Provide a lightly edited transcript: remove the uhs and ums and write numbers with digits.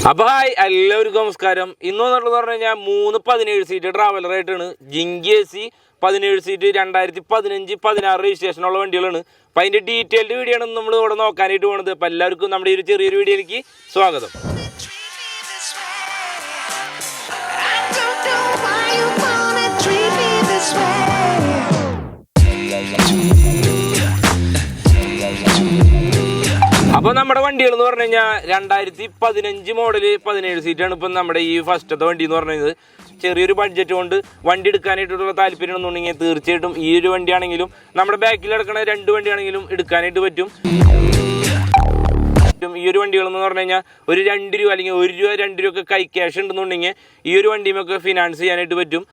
അപ്പോൾ ഹായ് എല്ലാവർക്കും നമസ്കാരം. ഇന്നെന്നുള്ളത് പറഞ്ഞു കഴിഞ്ഞാൽ 317 സീറ്റ് ട്രാവലറായിട്ടാണ്. ജിങ്കി AC 17 സീറ്റ് 2015-16 രജിസ്ട്രേഷനുള്ള വണ്ടികളാണ്. അപ്പോൾ അതിൻ്റെ ഡീറ്റെയിൽഡ് വീഡിയോ ആണ് നമ്മൾ ഇവിടെ നോക്കാനായിട്ട് പോകുന്നത്. അപ്പോൾ എല്ലാവർക്കും നമ്മുടെ ഈ ഒരു ചെറിയൊരു വീഡിയോയിലേക്ക് സ്വാഗതം. അപ്പോൾ നമ്മുടെ വണ്ടികൾ എന്ന് പറഞ്ഞു കഴിഞ്ഞാൽ 2015 മോഡല് 17 സീറ്റാണ് ഇപ്പം നമ്മുടെ ഈ ഫസ്റ്റത്തെ വണ്ടി എന്ന് പറയുന്നത്. ചെറിയൊരു ബഡ്ജറ്റ് കൊണ്ട് വണ്ടി എടുക്കാനായിട്ടുള്ള താല്പര്യം എന്നുണ്ടെങ്കിൽ തീർച്ചയായിട്ടും ഈ ഒരു വണ്ടിയാണെങ്കിലും നമ്മുടെ ബാക്കിൽ കിടക്കുന്ന 2 വണ്ടിയാണെങ്കിലും എടുക്കാനായിട്ട് പറ്റും. ഈ ഒരു വണ്ടികളെന്ന് പറഞ്ഞു കഴിഞ്ഞാൽ ഒരു 2 രൂപ അല്ലെങ്കിൽ 1 രൂപ 2 രൂപ ഒക്കെ കൈ ക്യാഷ് ഉണ്ടെന്നുണ്ടെങ്കിൽ ഈ ഒരു വണ്ടിയുമൊക്കെ ഫിനാൻസ് ചെയ്യാനായിട്ട് പറ്റും.